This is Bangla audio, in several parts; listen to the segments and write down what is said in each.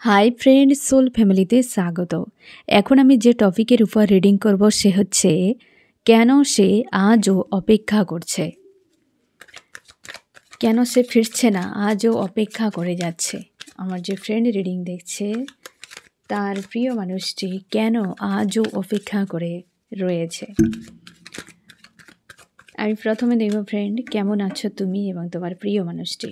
হাই ফ্রেন্ড, সোল ফ্যামিলিতে স্বাগত। এখন আমি যে টপিকের উপর রিডিং করব সে হচ্ছে কেন সে আজও অপেক্ষা করছে, কেন সে ফিরছে না, আজও অপেক্ষা করে যাচ্ছে। আমার যে ফ্রেন্ড রিডিং দেখছে তার প্রিয় মানুষটি কেন আজও অপেক্ষা করে রয়েছে। আমি প্রথমে দেখব ফ্রেন্ড, কেমন আছো তুমি এবং তোমার প্রিয় মানুষটি।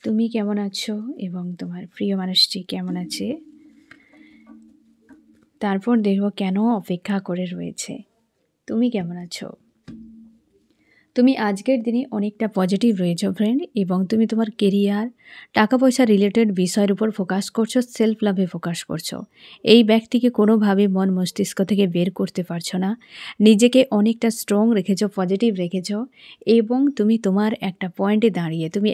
তুমি কেমন আছো এবং তোমার প্রিয় মানুষটি কেমন আছে। তারপর দেখব কেন অপেক্ষা করে রয়েছে। তুমি কেমন আছো? তুমি আজকের দিনে অনেকটা পজিটিভ রয়েছো ফ্রেন্ড, এবং তুমি তোমার কেরিয়ার, টাকা পয়সা রিলেটেড বিষয়ের উপর ফোকাস করছো, সেলফ লাভে ফোকাস করছো। এই ব্যক্তিকে কোনোভাবে মন মস্তিষ্ক থেকে বের করতে পারছো না। নিজেকে অনেকটা স্ট্রং রেখেছো, পজিটিভ রেখেছো, এবং তুমি তোমার একটা পয়েন্টে দাঁড়িয়ে তুমি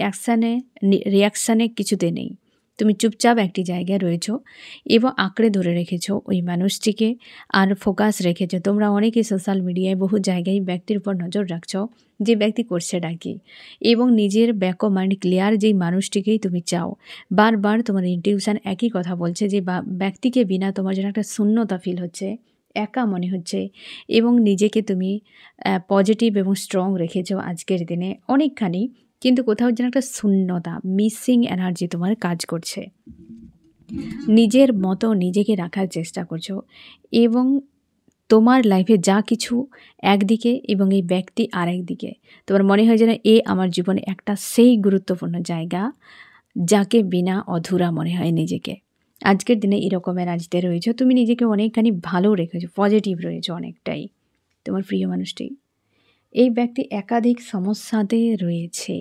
রিয়াকশানে কিছুতে নেই। তুমি চুপচাপ একটি জায়গায় রয়েছো এবং আঁকড়ে ধরে রেখেছো ওই মানুষটিকে, আর ফোকাস রেখেছো। তোমরা অনেকেই সোশ্যাল মিডিয়ায় বহু জায়গায় ব্যক্তির উপর নজর রাখছো, যে ব্যক্তি করছে ডাকি, এবং নিজের ব্যাক অফ মাইন্ড ক্লিয়ার যেই মানুষটিকেই তুমি চাও। বারবার তোমার ইনটিউশন একই কথা বলছে যে ব্যক্তিকে বিনা তোমার যেন একটা শূন্যতা ফিল হচ্ছে, একা মনে হচ্ছে, এবং নিজেকে তুমি পজিটিভ এবং স্ট্রং রেখেছো আজকের দিনে অনেকখানি, কিন্তু কোথাও যেন একটা শূন্যতা, মিসিং এনার্জি তোমার কাজ করছে। নিজের মতো নিজেকে রাখার চেষ্টা করছো, এবং তোমার লাইফে যা কিছু একদিকে এবং এই ব্যক্তি আরেক দিকে। তোমার মনে হয় যেন এ আমার জীবনে একটা সেই গুরুত্বপূর্ণ জায়গা যাকে বিনা অধুরা মনে হয় নিজেকে। আজকের দিনে এরকম এনার্জিতে রয়েছো, তুমি নিজেকে অনেকখানি ভালো রেখেছো, পজিটিভ রয়েছো অনেকটাই। তোমার প্রিয় মানুষটি, এই ব্যক্তি একাধিক সমস্যাতে রয়েছে,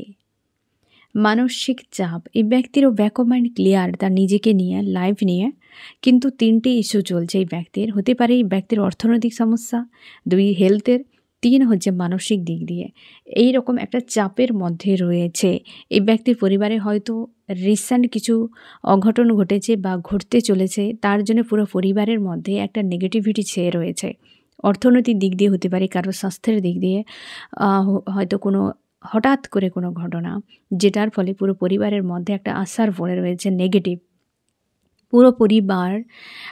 মানসিক চাপ। এই ব্যক্তিরও ব্যাক অফ মাইন্ড ক্লিয়ার তার নিজেকে নিয়ে, লাইফ নিয়ে, কিন্তু ৩টি ইস্যু চলছে এই ব্যক্তির। হতে পারে এই ব্যক্তির অর্থনৈতিক সমস্যা, ২ হেলথের, ৩ হচ্ছে মানসিক দিক দিয়ে। এই রকম একটা চাপের মধ্যে রয়েছে এই ব্যক্তির। পরিবারে হয়তো রিসেন্ট কিছু অঘটন ঘটেছে বা ঘটতে চলেছে, তার জন্য পুরো পরিবারের মধ্যে একটা নেগেটিভিটি ছেয়ে রয়েছে। অর্থনৈতিক দিক দিয়ে হতে পারে, কারো স্বাস্থ্যের দিক দিয়ে, হয়তো কোনো হঠাৎ করে কোনো ঘটনা, যেটার ফলে পুরো পরিবারের মধ্যে একটা আশার পড়ে রয়েছে নেগেটিভ। পুরো পরিবার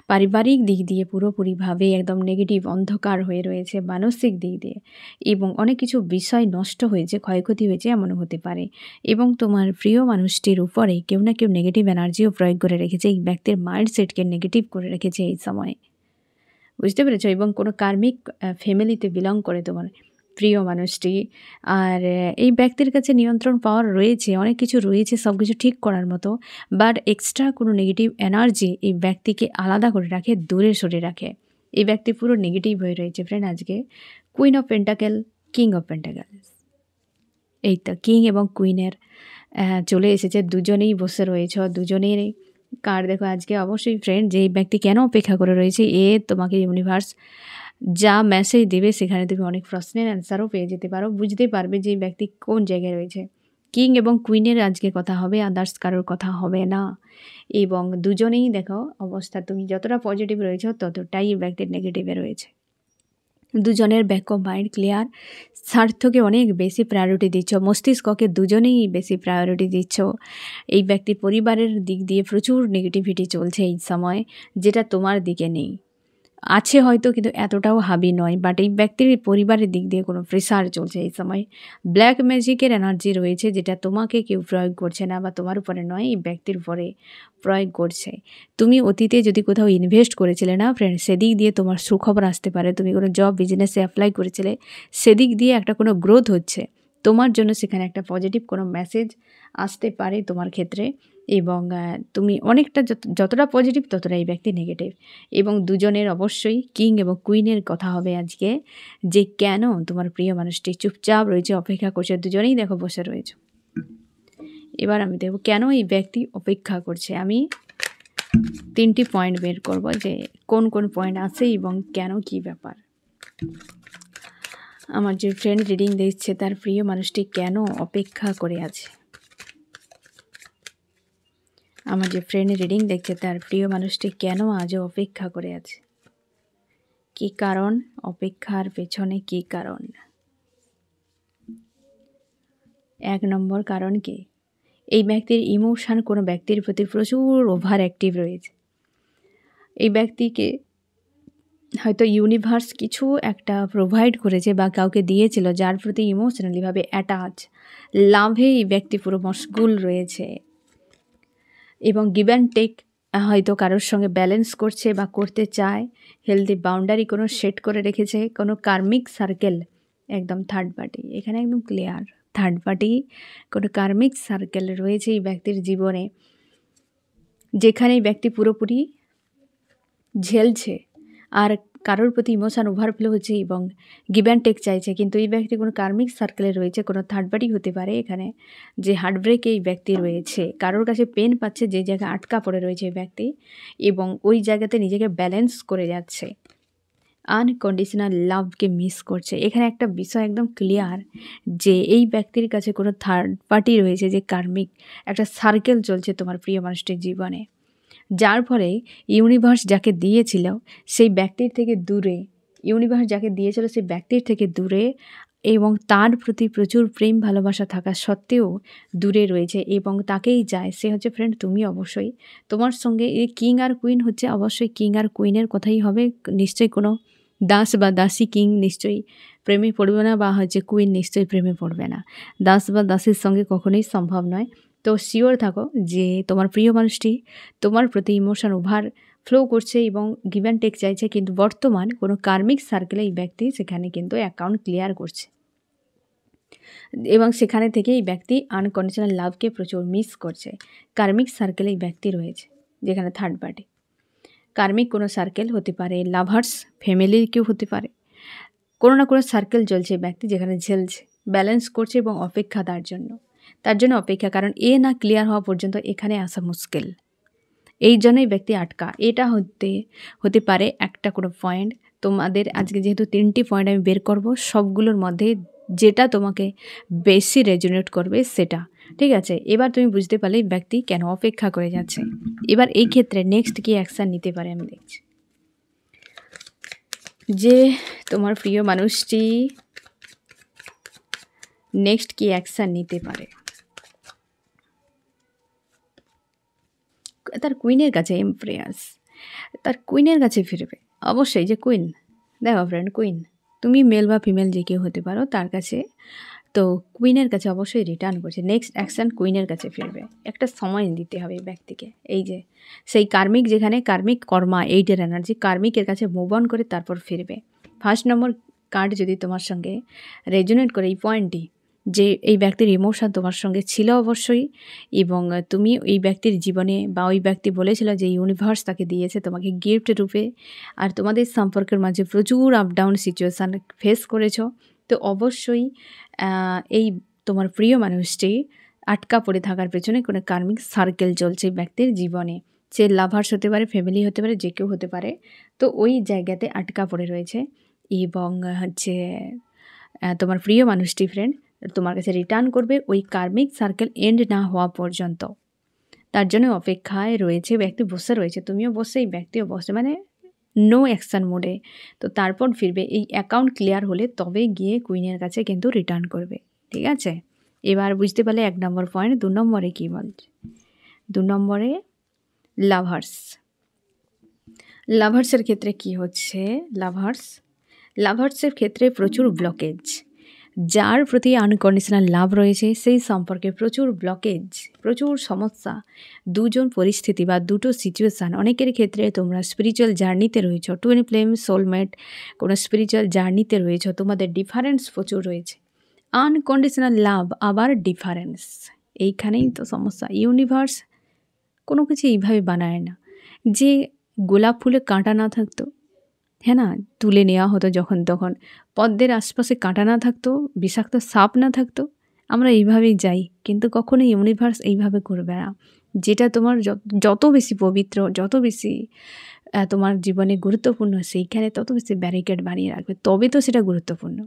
পারিবারিক দিক দিয়ে পুরোপুরিভাবে একদম নেগেটিভ, অন্ধকার হয়ে রয়েছে মানসিক দিক দিয়ে, এবং অনেক কিছু বিষয় নষ্ট হয়েছে, ক্ষয়ক্ষতি হয়েছে, এমনও হতে পারে। এবং তোমার প্রিয় মানুষটির উপরে কেউ না কেউ নেগেটিভ এনার্জিও প্রয়োগ করে রেখেছে, এই ব্যক্তির মাইন্ডসেটকে নেগেটিভ করে রেখেছে এই সময়। বুঝতে পেরেছো? এবং কোনো কার্মিক ফ্যামিলিতে বিলং করে তোমার প্রিয় মানুষটি। আর এই ব্যক্তির কাছে নিয়ন্ত্রণ পাওয়ার রয়েছে, অনেক কিছু রয়েছে সব কিছু ঠিক করার মতো, বাট এক্সট্রা কোনো নেগেটিভ এনার্জি এই ব্যক্তিকে আলাদা করে রাখে, দূরে সরে রাখে। এই ব্যক্তি পুরো নেগেটিভ হয়ে রয়েছে ফ্রেন্ড আজকে। Queen of pentacle, king of pentacles, এই তো কিং এবং কুইনের চলে এসেছে, দুজনেই বসে রয়েছে, দুজনেরই কার্ড দেখো আজকে। অবশ্যই ফ্রেন্ড, যে ব্যক্তি কেন অপেক্ষা করে রয়েছে, তোমাকে ইউনিভার্স যা মেসেজ দেবে সেখানে তুমি অনেক প্রশ্নের অ্যান্সারও পেয়ে যেতে পারো, বুঝতে পারবে যে এই ব্যক্তি কোন জায়গায় রয়েছে। কিং এবং কুইনের আজকে কথা হবে, আদার্স কারোর কথা হবে না। এবং দুজনেই দেখো অবস্থা, তুমি যতটা পজিটিভ রয়েছে ততটাই এই ব্যক্তির নেগেটিভে রয়েছে। দুজনের ব্যাক অফ মাইন্ড ক্লিয়ার, স্বার্থকে অনেক বেশি প্রায়োরিটি দিচ্ছ, মস্তিষ্ককে দুজনেই বেশি প্রায়োরিটি দিচ্ছ। এই ব্যক্তির পরিবারের দিক দিয়ে প্রচুর নেগেটিভিটি চলছে এই সময়, যেটা তোমার দিকে নেই, আছে হয়তো কিন্তু এতটাও হাবি নয়, বাট এই ব্যক্তির পরিবারের দিক দিয়ে কোনো প্রেশার চলছে এই সময়। ব্ল্যাক ম্যাজিকের এনার্জি রয়েছে, যেটা তোমাকে কেউ প্রয়োগ করছে না, বা তোমার উপরে নয়, এই ব্যক্তির উপরে প্রয়োগ করছে। তুমি অতীতে যদি কোথাও ইনভেস্ট করেছিলে না ফ্রেন্ড, সেদিক দিয়ে তোমার সুখবর আসতে পারে। তুমি কোনো জব বিজনেসে অ্যাপ্লাই করেছিলে, সেদিক দিয়ে একটা কোনো গ্রোথ হচ্ছে তোমার জন্য, সেখানে একটা পজিটিভ কোনো মেসেজ আসতে পারে তোমার ক্ষেত্রে। এবং তুমি অনেকটা যতটা পজিটিভ ততটা এই ব্যক্তি নেগেটিভ। এবং দুজনের অবশ্যই কিং এবং কুইনের কথা হবে আজকে, যে কেন তোমার প্রিয় মানুষটি চুপচাপ রয়েছে, অপেক্ষা করছে। দুজনেই দেখো বসে রয়েছে। এবার আমি দেখব কেন এই ব্যক্তি অপেক্ষা করছে। আমি 3টি পয়েন্ট বের করব, যে কোন কোন পয়েন্ট আছে এবং কেন, কি ব্যাপার। আমার যে ফ্রেন্ড রিডিং দিচ্ছে তার প্রিয় মানুষটি কেন অপেক্ষা করে আছে। আমার যে ফ্রেন্ড রিডিং দেখছে তার প্রিয় মানুষটি কেন আজও অপেক্ষা করে আছে, কি কারণ, অপেক্ষার পেছনে কি কারণ। 1 নম্বর কারণ কি, এই ব্যক্তির ইমোশান কোনো ব্যক্তির প্রতি প্রচুর ওভার অ্যাক্টিভ রয়েছে। এই ব্যক্তিকে হয়তো ইউনিভার্স কিছু একটা প্রোভাইড করেছে বা কাউকে দিয়েছিল, যার প্রতি ইমোশনালিভাবে অ্যাটাচ, লাভে এই ব্যক্তি পুরো মশগুল রয়েছে এবং গিভ অ্যান্ড টেক হয়তো কারোর সঙ্গে ব্যালেন্স করছে বা করতে চায়। হেলদি বাউন্ডারি কোনো সেট করে রেখেছে, কোনো কার্মিক সার্কেল, একদম থার্ড পার্টি, এখানে একদম ক্লিয়ার থার্ড পার্টি, কোনো কার্মিক সার্কেল রয়েছে এই ব্যক্তির জীবনে, যেখানে এই ব্যক্তি পুরোপুরি ঝেলছে আর কারোর প্রতি ইমোশান ওভারফ্লো হচ্ছে এবং গিভ অ্যান্ড টেক চাইছে। কিন্তু এই ব্যক্তি কোনো কার্মিক সার্কেলে রয়েছে, কোনো থার্ড পার্টি হতে পারে এখানে, যে হার্টব্রেকে এই ব্যক্তি রয়েছে, কারোর কাছে পেন পাচ্ছে, যে জায়গায় আটকা পড়ে রয়েছে এই ব্যক্তি, এবং ওই জায়গাতে নিজেকে ব্যালেন্স করে যাচ্ছে, আনকন্ডিশনাল লাভকে মিস করছে। এখানে একটা বিষয় একদম ক্লিয়ার যে এই ব্যক্তির কাছে কোনো থার্ড পার্টি রয়েছে, যে কার্মিক একটা সার্কেল চলছে তোমার প্রিয় মানুষটির জীবনে, যার ফলে ইউনিভার্স যাকে দিয়েছিল সেই ব্যক্তির থেকে দূরে, ইউনিভার্স যাকে দিয়েছিল সেই ব্যক্তির থেকে দূরে এবং তার প্রতি প্রচুর প্রেম ভালোবাসা থাকা সত্ত্বেও দূরে রয়েছে এবং তাকেই যায়। সে হচ্ছে ফ্রেন্ড তুমি। অবশ্যই তোমার সঙ্গে এই কিং আর কুইন হচ্ছে, অবশ্যই কিং আর কুইনের কথাই হবে, নিশ্চয়ই কোনো দাস বা দাসী কিং নিশ্চয়ই প্রেমে পড়বে না, বা হচ্ছে কুইন নিশ্চয়ই প্রেমে পড়বে না। দাস বা দাসীর সঙ্গে কখনোই সম্ভব নয়। তো শিওর থাকো যে তোমার প্রিয় মানুষটি তোমার প্রতি ইমোশন ওভার ফ্লো করছে এবং গিভ অ্যান্ড টেক চাইছে, কিন্তু বর্তমান কোনো কার্মিক সার্কেলে এই ব্যক্তি সেখানে কিন্তু অ্যাকাউন্ট ক্লিয়ার করছে এবং সেখানে থেকে এই ব্যক্তি আনকন্ডিশনাল লাভকে প্রচুর মিস করছে। কার্মিক সার্কেলে এই ব্যক্তি রয়েছে, যেখানে থার্ড পার্টি, কার্মিক কোনো সার্কেল হতে পারে, লাভার্স ফ্যামিলির কেউ হতে পারে, কোনো না কোনো সার্কেল চলছে ব্যক্তি, যেখানে ঝেলছে, ব্যালেন্স করছে এবং অপেক্ষা তার জন্য অপেক্ষা, কারণ এ না ক্লিয়ার হওয়া পর্যন্ত এখানে আসা মুশকিল, এই জন্যই ব্যক্তি আটকা। এটা হতে পারে একটা কোনো পয়েন্ট। তোমাদের আজকে যেহেতু 3টি পয়েন্ট আমি বের করব, সবগুলোর মধ্যে যেটা তোমাকে বেশি রেজোনেট করবে সেটা, ঠিক আছে? এবার তুমি বুঝতে পারলে ব্যক্তি কেন অপেক্ষা করে যাচ্ছে। এবার এই ক্ষেত্রে নেক্সট কি অ্যাকশান নিতে পারে আমি দেখছি, যে তোমার প্রিয় মানুষটি নেক্সট কি অ্যাকশান নিতে পারে। তার কুইনের কাছে এমপ্রেস, তার কুইনের কাছে ফিরবে অবশ্যই। যে কুইন, দেখো ফ্রেন্ড, কুইন তুমি মেল বা ফিমেল যে কেউ হতে পারো, তার কাছে তো কুইনের কাছে অবশ্যই রিটার্ন করছে। নেক্সট অ্যাকশান কুইনের কাছে ফিরবে। একটা সময় দিতে হবে ব্যক্তিকে, এই যে সেই কার্মিক, যেখানে কার্মিক কর্মা, এইটের এনার্জি, কার্মিকের কাছে মুভ অন করে তারপর ফিরবে। ফার্স্ট নম্বর কার্ড যদি তোমার সঙ্গে রেজোনেট করে এই পয়েন্টটি, যে এই ব্যক্তির ইমোশন তোমার সঙ্গে ছিল অবশ্যই, এবং তুমি ওই ব্যক্তির জীবনে বা ওই ব্যক্তি বলেছিল যে ইউনিভার্স তাকে দিয়েছে তোমাকে গিফট রূপে, আর তোমাদের সম্পর্কের মাঝে প্রচুর আপ ডাউন সিচুয়েশান ফেস করেছ, তো অবশ্যই এই তোমার প্রিয় মানুষটি আটকা পড়ে থাকার পেছনে কোনো কার্মিক সার্কেল চলছে ব্যক্তির জীবনে। সে লাভার্স হতে পারে, ফ্যামিলি হতে পারে, যে কেউ হতে পারে। তো ওই জায়গাতে আটকা পড়ে রয়েছে এবং হচ্ছে তোমার প্রিয় মানুষটি ফ্রেন্ড তোমার কাছে রিটার্ন করবে ওই কার্মিক সার্কেল এন্ড না হওয়া পর্যন্ত। তার জন্য অপেক্ষায় রয়েছে ব্যক্তি, বসে রয়েছে, তুমিও বসে, এই ব্যক্তিও বসে, মানে নো অ্যাকশান মোডে। তো তারপর ফিরবে, এই অ্যাকাউন্ট ক্লিয়ার হলে তবে গিয়ে কুইনের কাছে কিন্তু রিটার্ন করবে, ঠিক আছে? এবার বুঝতে পারলে 1 নম্বর পয়েন্ট। 2 নম্বরে কী বলছে? 2 নম্বরে লাভার্সের ক্ষেত্রে কি হচ্ছে? লাভার্সের ক্ষেত্রে প্রচুর ব্লকেজ, যার প্রতি আনকন্ডিশনাল লাভ রয়েছে সেই সম্পর্কে প্রচুর ব্লকেজ, প্রচুর সমস্যা, দুজন পরিস্থিতি বা দুটো সিচুয়েশান। অনেকের ক্ষেত্রে তোমরা স্পিরিচুয়াল জার্নিতে রয়েছ, টুইন ফ্লেম, সোলমেট, কোনো স্পিরিচুয়াল জার্নিতে রয়েছ, তোমাদের ডিফারেন্স প্রচুর রয়েছে। আনকন্ডিশনাল লাভ আবার ডিফারেন্স, এইখানেই তো সমস্যা। ইউনিভার্স কোনো কিছু এইভাবে বানায় না যে গোলাপ ফুলে কাঁটা না থাকতো, হ্যাঁ না, তুলে নেওয়া হতো যখন তখন, পদ্মের আশপাশে কাঁটা না থাকতো, বিষাক্ত সাপ না থাকতো, আমরা এইভাবেই যাই। কিন্তু কখনো ইউনিভার্স এইভাবে করবে না। যেটা তোমার যত বেশি পবিত্র, যত বেশি তোমার জীবনে গুরুত্বপূর্ণ, সেইখানে তত বেশি ব্যারিকেড বানিয়ে রাখবে, তবে তো সেটা গুরুত্বপূর্ণ।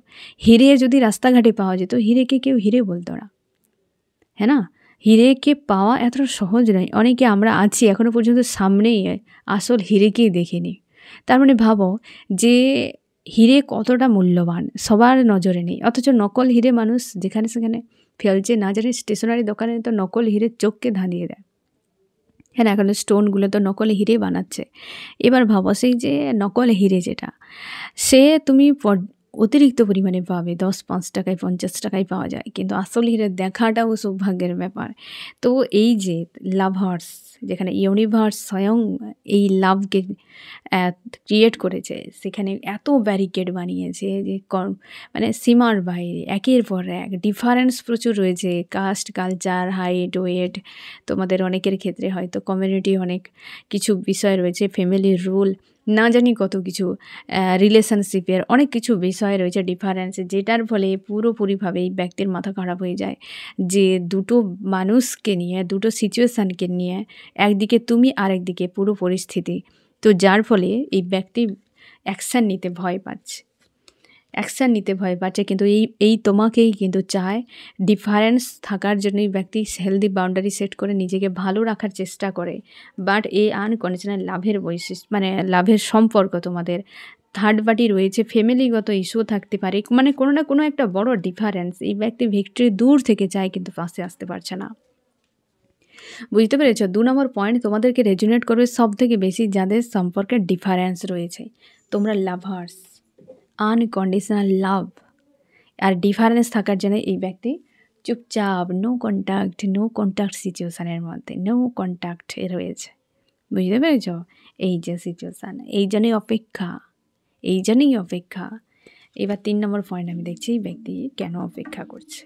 হিরে যদি রাস্তাঘাটে পাওয়া যেত, হিরেকে কেউ হিরে বলতো না, হ্যাঁ না? হিরেকে পাওয়া এতটা সহজ নয়। অনেকে আমরা আছি এখনও পর্যন্ত সামনেই আসল হিরেকেই দেখিনি। তার মানে ভাবো যে হিরে কতটা মূল্যবান সবার নজরে নেই, অথচ নকল হিরে মানুষ যেখানে সেখানে ফেলছে না জানি, স্টেশনারি দোকানে তো নকল হিরে চোখকে ধাঁধিয়ে দেয়। হ্যাঁ না, এখন স্টোনগুলো তো নকল হিরে বানাচ্ছে। এবার ভাবো সেই যে নকল হিরে যেটা, সে তুমি অতিরিক্ত পরিমাণে পাবে, 10-5 টাকায় 50 টাকায় পাওয়া যায়, কিন্তু আসল হিরে দেখাটাও সৌভাগ্যের ব্যাপার। তো এই যে লাভার্স, যেখানে ইউনিভার্স স্বয়ং এই লাভকে ক্রিয়েট করেছে, সেখানে এত ব্যারিকেড বানিয়েছে যে মানে সীমার বাইরে একের পর এক ডিফারেন্স প্রচুর রয়েছে। কাস্ট, কালচার, হাইট, ওয়েট, তোমাদের অনেকের ক্ষেত্রে হয়তো কমিউনিটি, অনেক কিছু বিষয় রয়েছে, ফ্যামিলির রুল, না জানি কত কিছু, রিলেশনশিপের অনেক কিছু বিষয় রয়েছে ডিফারেন্স, যেটার ফলে পুরোপুরিভাবে এই ব্যক্তির মাথা খারাপ হয়ে যায় যে দুটো মানুষকে নিয়ে, দুটো সিচুয়েশানকে নিয়ে, একদিকে তুমি আর একদিকে পুরো পরিস্থিতি। তো যার ফলে এই ব্যক্তি অ্যাকশান নিতে ভয় পাচ্ছে, কিন্তু এই তোমাকেই কিন্তু চায়। ডিফারেন্স থাকার জন্য এই ব্যক্তি হেলদি বাউন্ডারি সেট করে নিজেকে ভালো রাখার চেষ্টা করে। বাট এই আনকন্ডিশনাল লাভের বৈশিষ্ট্য, মানে লাভের সম্পর্ক, তোমাদের থার্ড পার্টি রয়েছে, ফ্যামিলিগত ইস্যু থাকতে পারে, মানে কোনো না কোনো একটা বড় ডিফারেন্স, এই ব্যক্তি ভিক্টরি দূর থেকে চায় কিন্তু পাশে আসতে পারছে না। বুঝতে পেরেছ? 2 নম্বর পয়েন্ট তোমাদেরকে রেজোনেট করবে সব থেকে বেশি, যাদের সম্পর্কে ডিফারেন্স রয়েছে। তোমরা লাভার্স, আনকন্ডিশনাল লাভ আর ডিফারেন্স থাকার জন্য এই ব্যক্তি চুপচাপ, নো কন্ট্যাক্ট সিচুয়েশানের মধ্যে, নো কন্ট্যাক্ট রয়েছে। বুঝতে পেরেছ? এই যে সিচুয়েশান, এই জন্যই অপেক্ষা। এবার 3 নম্বর পয়েন্ট আমি দেখছি এই ব্যক্তি কেন অপেক্ষা করছে।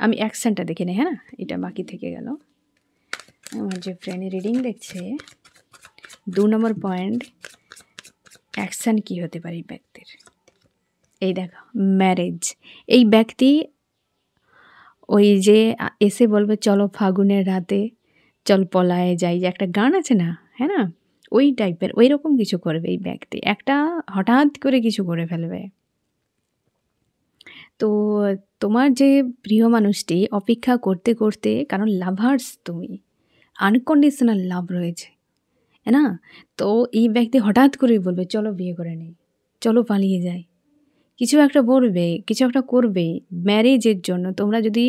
আমি অ্যাকশানটা দেখে নিই, হ্যাঁ, এটা বাকি থেকে গেল। আমার যে ফ্রেন্ড রিডিং দেখছে, 2 নম্বর পয়েন্ট, অ্যাকশান কী হতে পারে এই ব্যক্তির। এই দেখো, ম্যারেজ। এই ব্যক্তি ওই যে এসে বলবে চলো ফাগুনের রাতে, চল পলায়ে যাই, যে একটা গান আছে না, হ্যাঁ না, ওই টাইপের, ওই রকম কিছু করবে এই ব্যক্তি, একটা হঠাৎ করে কিছু করে ফেলবে। তো তোমার যে প্রিয় মানুষটি অপেক্ষা করতে করতে, কারণ লাভার্স তুমি, আনকন্ডিশনাল লাভ রয়েছে, হ্যাঁ না, তো এই ব্যক্তি হঠাৎ করেই বলবে চলো বিয়ে করে নেই, চলো পালিয়ে যাই, কিছু একটা বলবে, কিছু একটা করবে ম্যারেজের জন্য। তোমরা যদি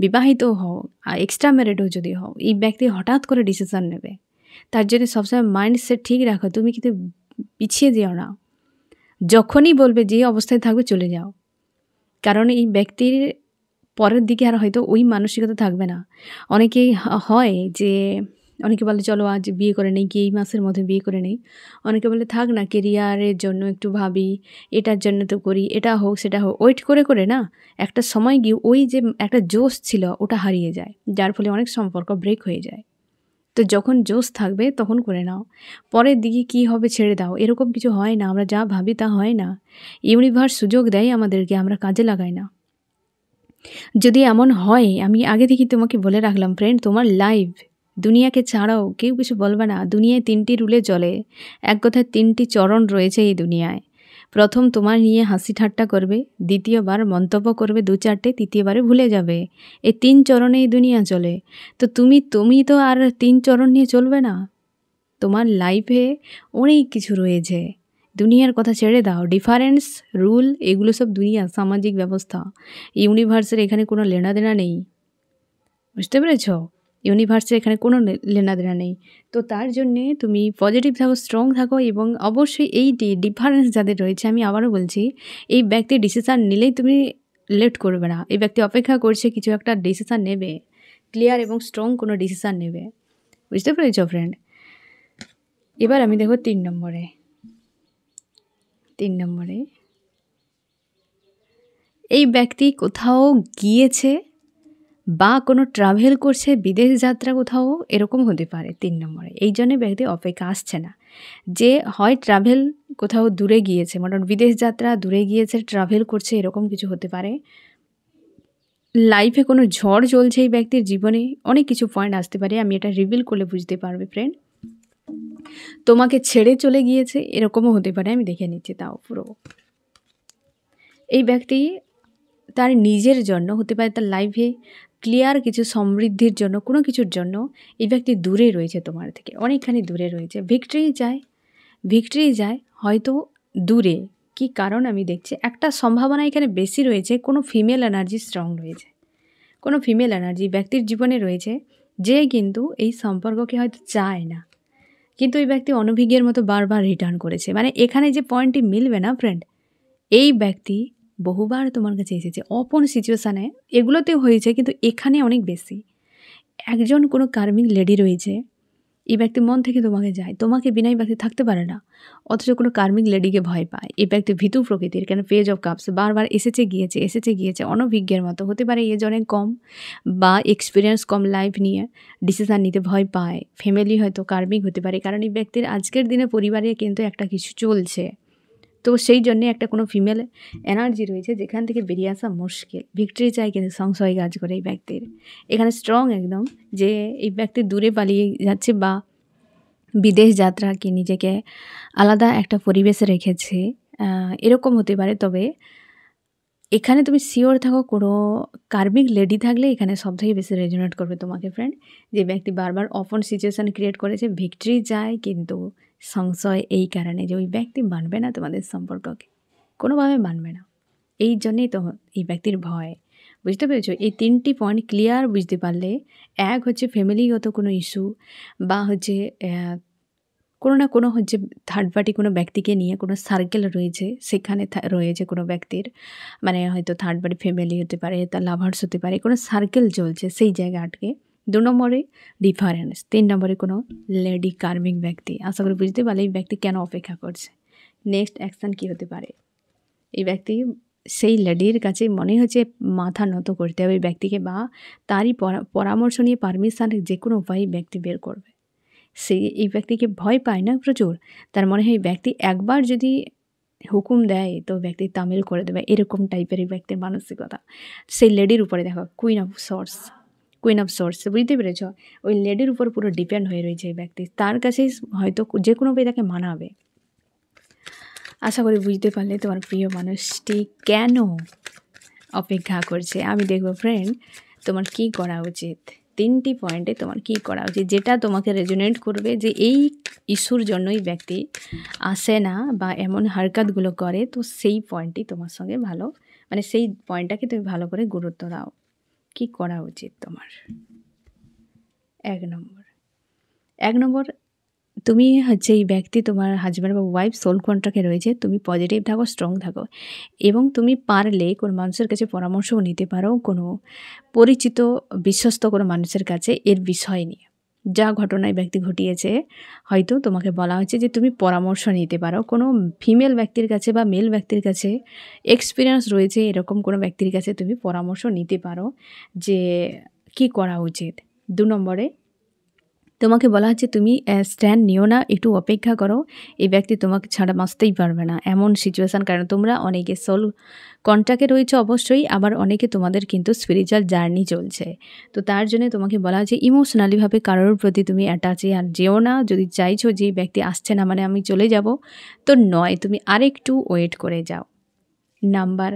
বিবাহিত হও, এক্সট্রা ম্যারিডও যদি হও, এই ব্যক্তি হঠাৎ করে ডিসিশান নেবে। তার জন্য সবসময় মাইন্ডসেট ঠিক রাখো, তুমি কিন্তু পিছিয়ে যেও না, যখনই বলবে যে অবস্থায় থাকবে চলে যাও। কারণ এই ব্যক্তির পরের দিকে আর হয়তো ওই মানসিকতা থাকবে না। অনেকেই হয় যে, অনেকে বলে চলো আজ বিয়ে করে নেই, কি এই মাসের মধ্যে বিয়ে করে নেই। অনেকে বলে থাক না, কেরিয়ারের জন্য একটু ভাবি, এটার জন্য তো করি, এটা হোক সেটা হোক, ওয়েট করে করে না একটা সময় গিয়ে ওই যে একটা জোশ ছিল ওটা হারিয়ে যায়, যার ফলে অনেক সম্পর্ক ব্রেক হয়ে যায়। তো যখন জোশ থাকবে তখন করে নাও, পরের দিকে কি হবে ছেড়ে দাও। এরকম কিছু হয় না, আমরা যা ভাবি তা হয় না। ইউনিভার্স সুযোগ দেয় আমাদেরকে, আমরা কাজে লাগাই না। যদি এমন হয়, আমি আগে থেকে তোমাকে বলে রাখলাম ফ্রেন্ড, তোমার লাইফ দুনিয়াকে ছাড়াও কেউ কিছু বলবে না। দুনিয়ায় 3টি রুলে চলে, এক কথায় 3টি চরণ রয়েছে এই দুনিয়ায়। প্রথম তোমার নিয়ে হাসি ঠাট্টা করবে, দ্বিতীয়বার মন্তব্য করবে 2-4টে, তৃতীয়বারে ভুলে যাবে। এই 3 চরণে এই দুনিয়া চলে। তো তুমি তো আর 3 চরণ নিয়ে চলবে না। তোমার লাইফে অনেক কিছু রয়েছে, দুনিয়ার কথা ছেড়ে দাও। ডিফারেন্স, রুল, এগুলো সব দুনিয়া, সামাজিক ব্যবস্থা। ইউনিভার্সের এখানে কোনো লেনাদেনা নেই, বুঝতে পেরেছ? ইউনিভার্সের এখানে কোনো লেনাদেনা নেই। তো তার জন্যে তুমি পজিটিভ থাকো, স্ট্রং থাকো, এবং অবশ্যই এই ডিফারেন্স যাদের রয়েছে, আমি আবারও বলছি, এই ব্যক্তি ডিসিশান নিলেই তুমি লেট করবে না। এই ব্যক্তি অপেক্ষা করছে কিছু একটা ডিসিশান নেবে, ক্লিয়ার এবং স্ট্রং কোনো ডিসিশান নেবে। বুঝতে পেরেছ ফ্রেন্ড? এবার আমি দেখো 3 নম্বরে এই ব্যক্তি কোথাও গিয়েছে বা কোনো ট্রাভেল করছে, বিদেশ যাত্রা কোথাও, এরকম হতে পারে 3 নম্বরে। এই জন্যে ব্যক্তি অপেক্ষা আসছে না, যে হয় ট্রাভেল কোথাও দূরে গিয়েছে, মোটামুটি বিদেশ যাত্রা, দূরে গিয়েছে, ট্রাভেল করছে, এরকম কিছু হতে পারে। লাইফে কোনো ঝড় চলছে এই ব্যক্তির জীবনে, অনেক কিছু পয়েন্ট আসতে পারে, আমি এটা রিভিল করলে বুঝতে পারবে ফ্রেন্ড। তোমাকে ছেড়ে চলে গিয়েছে, এরকমও হতে পারে, আমি দেখে নিচ্ছি তাও পুরো। এই ব্যক্তি তার নিজের জন্য হতে পারে, তার লাইফে ক্লিয়ার কিছু সমৃদ্ধির জন্য, কোনো কিছুর জন্য এই ব্যক্তি দূরে রয়েছে, তোমার থেকে অনেকখানি দূরে রয়েছে। ভিক্টরি যায় হয়তো দূরে। কি কারণ আমি দেখছি, একটা সম্ভাবনা এখানে বেশি রয়েছে, কোনো ফিমেল এনার্জি স্ট্রং রয়েছে। কোনো ফিমেল এনার্জি ব্যক্তির জীবনে রয়েছে, যে কিন্তু এই সম্পর্ককে হয়তো চায় না, কিন্তু এই ব্যক্তি অনভিজ্ঞের মতো বারবার রিটার্ন করেছে। মানে এখানে যে পয়েন্টটি মিলবে না ফ্রেন্ড, এই ব্যক্তি বহুবার তোমার কাছে এসেছে অপন সিচুয়েশানে, এগুলোতেও হয়েছে, কিন্তু এখানে অনেক বেশি। একজন কোনো কার্মিক লেডি রয়েছে, এই ব্যক্তি মন থেকে তোমাকে যায়, তোমাকে বিনা এই ব্যক্তি থাকতে পারে না, অথচ কোনো কার্মিক লেডিকে ভয় পায়। এই ব্যক্তি ভীতু প্রকৃতির, কেন পেজ অফ কাপস বারবার এসেছে গিয়েছে, অনভিজ্ঞের মতো। হতে পারে এজ অনেক কম বা এক্সপিরিয়েন্স কম লাইফ নিয়ে, ডিসিশান নিতে ভয় পায়। ফ্যামিলি হয়তো কার্মিক হতে পারে, কারণ এই ব্যক্তির আজকের দিনে পরিবারে কিন্তু একটা কিছু চলছে। তো সেই জন্যে একটা কোনো ফিমেল এনার্জি রয়েছে যেখান থেকে বেরিয়ে আসা মুশকিল। ভিক্টরি চাই কিন্তু সংশয় কাজ করে এই ব্যক্তির। এখানে স্ট্রং একদম, যে এই ব্যক্তি দূরে পালিয়ে যাচ্ছে বা বিদেশ যাত্রা কি নিজেকে আলাদা একটা পরিবেশে রেখেছে, এরকম হতে পারে। তবে এখানে তুমি শিওর থাকো, কোনো কার্মিক লেডি থাকলে এখানে সবথেকে বেশি রেজোনেট করবে তোমাকে ফ্রেন্ড। যে ব্যক্তি বারবার অপন সিচুয়েশান ক্রিয়েট করেছে, ভিক্টরি চায় কিন্তু সংশয় এই কারণে যে ওই ব্যক্তি মানবে না তোমাদের সম্পর্ককে, কোনোভাবে মানবে না। এই জন্যেই তো এই ব্যক্তির ভয়। বুঝতে পেরেছো? এই 3টি পয়েন্ট ক্লিয়ার বুঝতে পারলে, এক হচ্ছে ফ্যামিলিগত কোনো ইস্যু, বা হচ্ছে কোনো না কোনো হচ্ছে থার্ড পার্টি কোনো ব্যক্তিকে নিয়ে কোনো সার্কেল রয়েছে, সেখানে রয়েছে কোনো ব্যক্তির, মানে হয়তো থার্ড পার্টি ফ্যামিলি হতে পারে, তার লাভার্স হতে পারে, কোনো সার্কেল চলছে সেই জায়গা আটকে। 2 নম্বরে ডিফারেন্স। 3 নম্বরে কোনো লেডি কার্মিক ব্যক্তি। আশা করি বুঝতে পারলে এই ব্যক্তি কেন অপেক্ষা করছে, নেক্সট অ্যাকশান কী হতে পারে। এই ব্যক্তি সেই লেডির কাছে মনে হচ্ছে মাথা নত করতে হবে এই ব্যক্তিকে, বা তারই পরামর্শ নিয়ে পারমিশন যে কোনো উপায়ে ব্যক্তি বের করবে। এই ব্যক্তিকে ভয় পায় না প্রচুর, তার মনে হয় এই ব্যক্তি একবার যদি হুকুম দেয় তো ব্যক্তি তামিল করে দেবে, এরকম টাইপের এই ব্যক্তির মানসিকতা। সেই লেডির উপরে দেখো কুইন অফ সোর্স, বুঝতে পেরেছ? ওই লেডির উপর পুরো ডিপেন্ড হয়ে রয়েছে এই ব্যক্তি, তার কাছেই হয়তো যে কোনো উপায়ে তাকে মানাবে। আশা করি বুঝতে পারলে তোমার প্রিয় মানুষটি কেন অপেক্ষা করছে। আমি দেখবো ফ্রেন্ড তোমার কি করা উচিত, 3টি পয়েন্টে তোমার কি করা উচিত, যেটা তোমাকে রেজোনেট করবে যে এই ইস্যুর জন্যই ব্যক্তি আসে না বা এমন হারকাতগুলো করে। তো সেই পয়েন্টটি তোমার সঙ্গে ভালো, মানে সেই পয়েন্টটাকে তুমি ভালো করে গুরুত্ব দাও। কি করা উচিত তোমার? 1 নম্বর, তুমি হচ্ছে এই ব্যক্তি তোমার হাজব্যান্ড বা ওয়াইফ সোল কন্ট্রাক্টে রয়েছে, তুমি পজিটিভ থাকো, স্ট্রং থাকো, এবং তুমি পারলে কোনো মানুষের কাছে পরামর্শও নিতে পারো, কোনো পরিচিত বিশ্বস্ত কোনো মানুষের কাছে এর বিষয় নিয়ে। যা ঘটনায় ব্যক্তি ঘটিয়েছে, হয়তো তোমাকে বলা হয়েছে যে তুমি পরামর্শ নিতে পারো কোনো ফিমেল ব্যক্তির কাছে বা মেল ব্যক্তির কাছে, এক্সপিরিয়েন্স রয়েছে এরকম কোনো ব্যক্তির কাছে তুমি পরামর্শ নিতে পারো যে কি করা উচিত। 2 নম্বরে, তোমাকে বলা হচ্ছে তুমি স্ট্যান্ড নিও না, একটু অপেক্ষা করো, এই ব্যক্তি তোমাকে ছাড়া বাঁচতেই পারবে না এমন সিচুয়েশান। কারণ তোমরা অনেকে সোল কন্ট্যাক্টে রয়েছে অবশ্যই, আবার অনেকে তোমাদের কিন্তু স্পিরিচুয়াল জার্নি চলছে। তো তার জন্য তোমাকে বলা হচ্ছে ইমোশনালিভাবে কারোর প্রতি তুমি অ্যাটাচে আর যেও না। যদি চাইছো যে এই ব্যক্তি আসছে না মানে আমি চলে যাব, তো নয়, তুমি আরেকটু ওয়েট করে যাও। নাম্বার,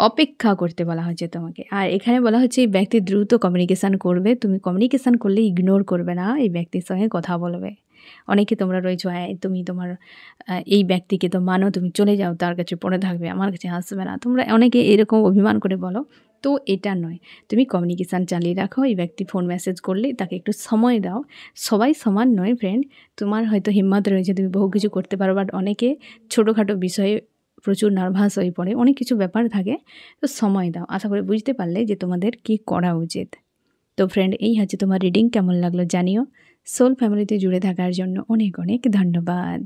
অপেক্ষা করতে বলা হচ্ছে তোমাকে। আর এখানে বলা হচ্ছে এই ব্যক্তি দ্রুত কমিউনিকেশান করবে, তুমি কমিউনিকেশান করলে ইগনোর করবে না, এই ব্যক্তির সঙ্গে কথা বলবে। অনেকে তোমরা রয়েছো তুমি তোমার এই ব্যক্তিকে তো মানো, তুমি চলে যাও, তার কাছে পড়ে থাকবে, আমার কাছে আসবে না, তোমরা অনেকে এরকম অভিমান করে বলো। তো এটা নয়, তুমি কমিউনিকেশান চালিয়ে রাখো। এই ব্যক্তি ফোন মেসেজ করলে তাকে একটু সময় দাও। সবাই সমান নয় ফ্রেন্ড, তোমার হয়তো হিম্মত রয়েছে, তুমি বহু কিছু করতে পারো, বাট অনেকে ছোটোখাটো বিষয়ে প্রচুর নার্ভাস হয়ে পড়ে, অনেক কিছু ব্যাপার থাকে। তো সময় দাও। আশা করি বুঝতে পারলে যে তোমাদের কি করা উচিত। তো ফ্রেন্ড এই হচ্ছে তোমার রিডিং, কেমন লাগলো জানিও। সোল ফ্যামিলিতে জুড়ে থাকার জন্য অনেক অনেক ধন্যবাদ।